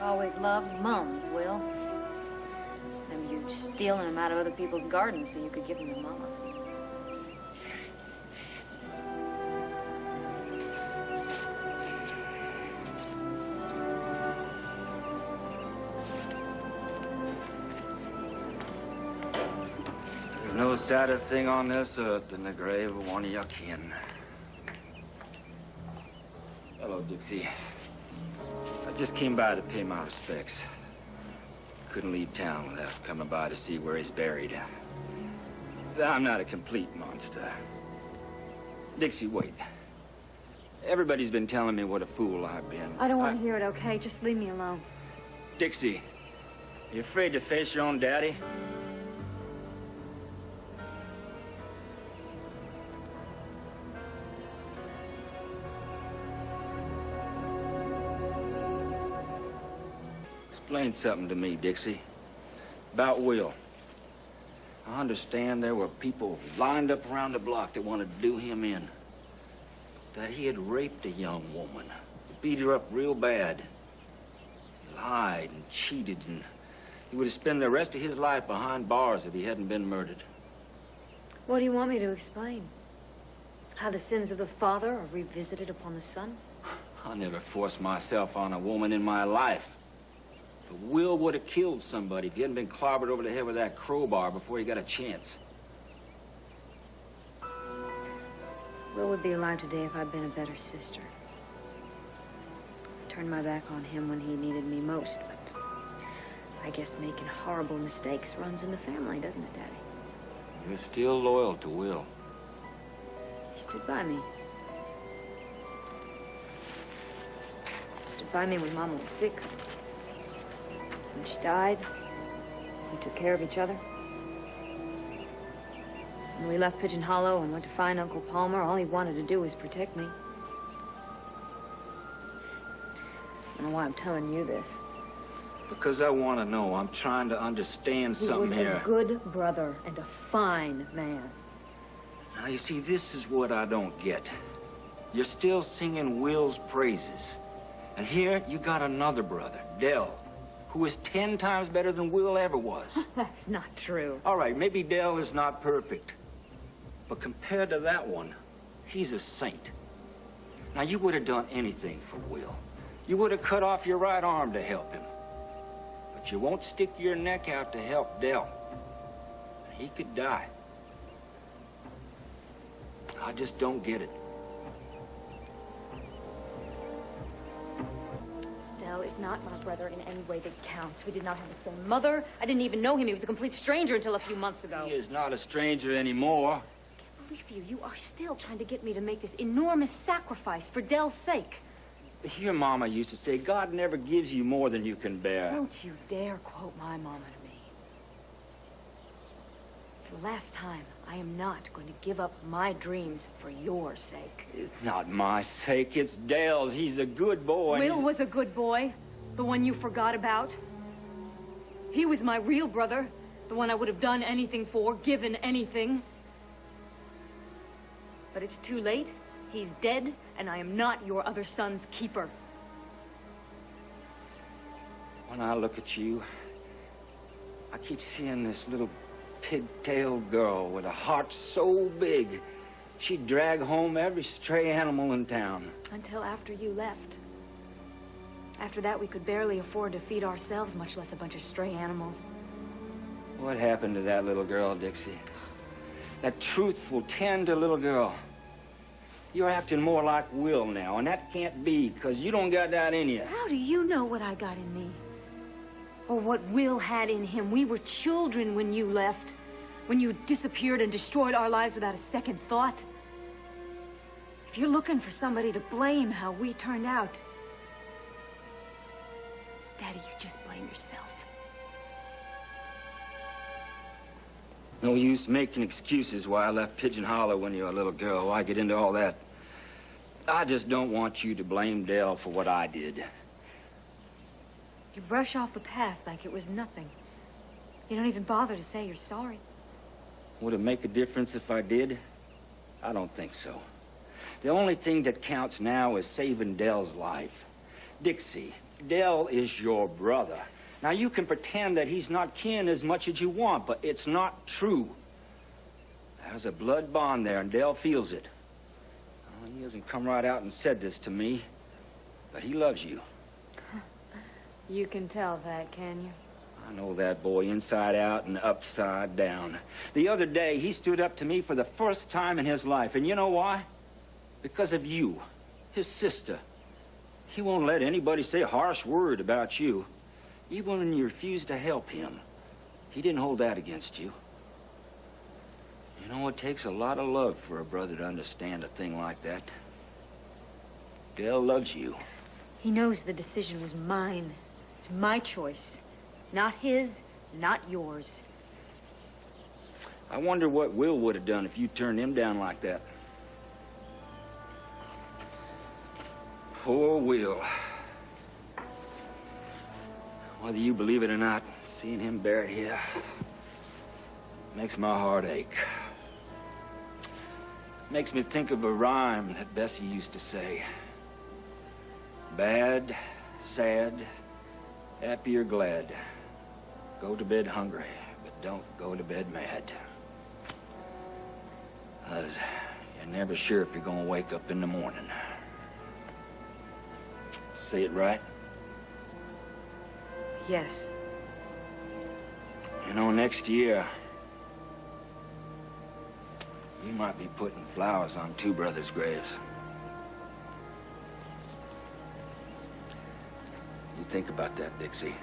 always loved mums, Will. Maybe you're stealing them out of other people's gardens so you could give them to Mama. There's no sadder thing on this earth than the grave of one of your kin. Hello, Dixie. I just came by to pay my respects. Couldn't leave town without coming by to see where he's buried. I'm not a complete monster. Dixie, wait. Everybody's been telling me what a fool I've been. I don't want to hear it, okay? Just leave me alone. Dixie, you afraid to face your own daddy? Explain something to me, Dixie. About Will. I understand there were people lined up around the block that wanted to do him in. That he had raped a young woman. Beat her up real bad. He lied and cheated, and he would have spent the rest of his life behind bars if he hadn't been murdered. What do you want me to explain? How the sins of the father are revisited upon the son? I never forced myself on a woman in my life. But Will would have killed somebody if he hadn't been clobbered over the head with that crowbar before he got a chance. Will would be alive today if I'd been a better sister. I turned my back on him when he needed me most, but I guess making horrible mistakes runs in the family, doesn't it, Daddy? You're still loyal to Will. He stood by me. Stood by me when Mama was sick. When she died, we took care of each other. When we left Pigeon Hollow and went to find Uncle Palmer, all he wanted to do was protect me. I don't know why I'm telling you this. Because I want to know. I'm trying to understand something here. He was a good brother and a fine man. Now, you see, this is what I don't get. You're still singing Will's praises. And here, you got another brother, Dell, who is 10 times better than Will ever was. That's not true. All right, maybe Dell is not perfect. But compared to that one, he's a saint. Now, you would have done anything for Will. You would have cut off your right arm to help him. But you won't stick your neck out to help Dell. He could die. I just don't get it. Dell is not my brother in any way that counts. We did not have the same mother. I didn't even know him. He was a complete stranger until a few months ago. He is not a stranger anymore. I can't believe you. You are still trying to get me to make this enormous sacrifice for Dell's sake. Your mama used to say, God never gives you more than you can bear. Don't you dare quote my mama to me. For the last time, I am not going to give up my dreams for your sake. It's not my sake, it's Dale's. He's a good boy. Will was a good boy, the one you forgot about. He was my real brother, the one I would have done anything for, given anything. But it's too late. He's dead, and I am not your other son's keeper. When I look at you, I keep seeing this little pig-tailed girl with a heart so big, she'd drag home every stray animal in town. Until after you left. After that, we could barely afford to feed ourselves, much less a bunch of stray animals. What happened to that little girl, Dixie? That truthful, tender little girl. You're acting more like Will now, and that can't be, because you don't got that in you. How do you know what I got in me? Or what Will had in him? We were children when you left. When you disappeared and destroyed our lives without a second thought. If you're looking for somebody to blame how we turned out, Daddy, you just blame yourself. No use making excuses why I left Pigeon Hollow when you were a little girl. Why get into all that? I just don't want you to blame Dell for what I did. You brush off the past like it was nothing. You don't even bother to say you're sorry. Would it make a difference if I did? I don't think so. The only thing that counts now is saving Dell's life. Dixie, Dell is your brother. Now, you can pretend that he's not kin as much as you want, but it's not true. There's a blood bond there, and Dell feels it. Well, he hasn't come right out and said this to me, but he loves you. You can tell that, can you? I know that boy inside out and upside down. The other day, he stood up to me for the first time in his life, and you know why? Because of you, his sister. He won't let anybody say a harsh word about you. Even when you refused to help him, he didn't hold that against you. You know, it takes a lot of love for a brother to understand a thing like that. Dell loves you. He knows the decision was mine. It's my choice. Not his, not yours. I wonder what Will would have done if you turned him down like that. Poor Will. Whether you believe it or not, seeing him buried here makes my heart ache. Makes me think of a rhyme that Bessie used to say. Bad, sad, happy or glad. Go to bed hungry, but don't go to bed mad. 'Cause you're never sure if you're gonna wake up in the morning. Say it right? Yes. You know, next year, you might be putting flowers on two brothers' graves. You think about that, Dixie.